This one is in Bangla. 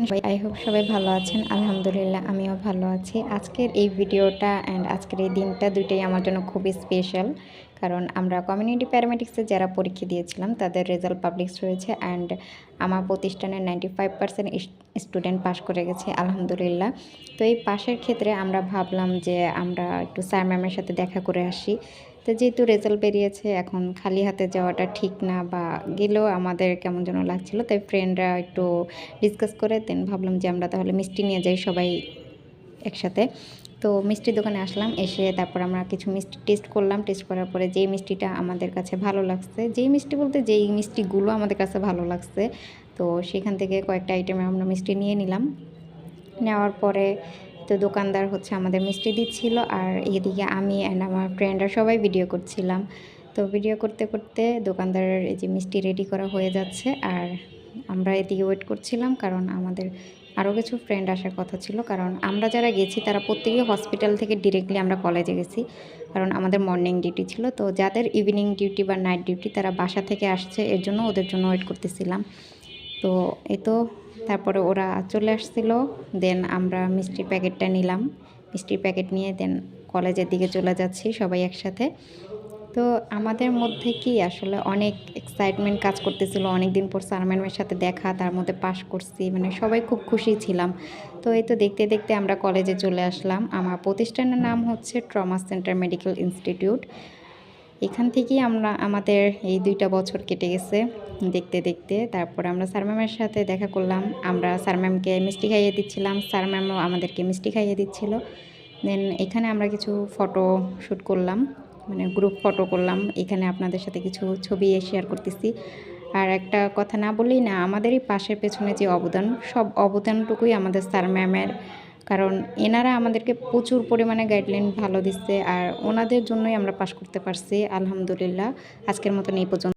আই হোপ সবাই ভালো আছেন। আলহামদুলিল্লাহ আমিও ভালো আছি। আজকের এই ভিডিওটা অ্যান্ড আজকের এই দিনটা দুইটাই আমার জন্য খুবই স্পেশাল। কারণ আমরা কমিউনিটি প্যারামেডিক্সে যারা পরীক্ষা দিয়েছিলাম তাদের রেজাল্ট পাবলিশ হয়েছে অ্যান্ড আমার প্রতিষ্ঠানের 95% স্টুডেন্ট পাশ করে গেছে আলহামদুলিল্লাহ। তো এই পাশের ক্ষেত্রে আমরা ভাবলাম যে আমরা একটু স্যার ম্যামের সাথে দেখা করে আসি। তো যেহেতু রেজাল্ট বেরিয়েছে এখন খালি হাতে যাওয়াটা ঠিক না, বা গেলেও আমাদের কেমন যেন লাগছিলো, তাই ফ্রেন্ডরা একটু ডিসকাস করে দেন ভাবলাম যে আমরা তাহলে মিষ্টি নিয়ে যাই সবাই একসাথে। তো মিষ্টির দোকানে আসলাম, এসে তারপর আমরা কিছু মিষ্টি টেস্ট করলাম। টেস্ট করার পরে যেই মিষ্টিটা আমাদের কাছে ভালো লাগছে, যেই মিষ্টি বলতে যেই মিষ্টিগুলো আমাদের কাছে ভালো লাগছে, তো সেখান থেকে কয়েকটা আইটেমে আমরা মিষ্টি নিয়ে নিলাম। নেওয়ার পরে তো দোকানদার হচ্ছে আমাদের মিষ্টি দিচ্ছিল, আর এদিকে আমি অ্যান্ড আমার ফ্রেন্ডরা সবাই ভিডিও করছিলাম। তো ভিডিও করতে করতে দোকানদারের এই যে মিষ্টি রেডি করা হয়ে যাচ্ছে, আর আমরা এদিকে ওয়েট করছিলাম কারণ আমাদের আরও কিছু ফ্রেন্ড আসার কথা ছিল। কারণ আমরা যারা গেছি তারা প্রত্যেকেই হসপিটাল থেকে ডিরেক্টলি আমরা কলেজে গেছি, কারণ আমাদের মর্নিং ডিউটি ছিল। তো যাদের ইভিনিং ডিউটি বা নাইট ডিউটি তারা বাসা থেকে আসছে, এর জন্য ওদের জন্য ওয়েট করতেছিলাম। তো এই তো তারপরে ওরা চলে আসছিল, দেন আমরা মিষ্টির প্যাকেটটা নিলাম। মিষ্টির প্যাকেট নিয়ে দেন কলেজের দিকে চলে যাচ্ছি সবাই একসাথে। তো আমাদের মধ্যে কি আসলে অনেক এক্সাইটমেন্ট কাজ করতেছিল, অনেক দিন পর স্যার ম্যামের সাথে দেখা, তার মধ্যে পাশ করছি, মানে সবাই খুব খুশি ছিলাম। তো এই তো দেখতে দেখতে আমরা কলেজে চলে আসলাম। আমার প্রতিষ্ঠানের নাম হচ্ছে ট্রমা সেন্টার মেডিকেল ইনস্টিটিউট। এখান থেকেই আমরা আমাদের এই 2টা বছর কেটে গেছে দেখতে দেখতে। তারপরে আমরা স্যার ম্যামের সাথে দেখা করলাম। আমরা স্যার ম্যামকে মিষ্টি খাইয়ে দিচ্ছিলাম, স্যার ম্যামও আমাদেরকে মিষ্টি খাইয়ে দিচ্ছিল। দেন এখানে আমরা কিছু ফটো শ্যুট করলাম, মানে গ্রুপ ফটো করলাম। এখানে আপনাদের সাথে কিছু ছবি শেয়ার করতেছি। আর একটা কথা না বললেই না, আমাদের এই পাশের পেছনে যে অবদান, সব অবদানটুকুই আমাদের স্যার ম্যামের। কারণ এনারা আমাদেরকে প্রচুর পরিমাণে গাইডলাইন ভালো দিচ্ছে, আর ওনাদের জন্যই আমরা পাশ করতে পারছি আলহামদুলিল্লাহ। আজকের মতন এই পর্যন্ত।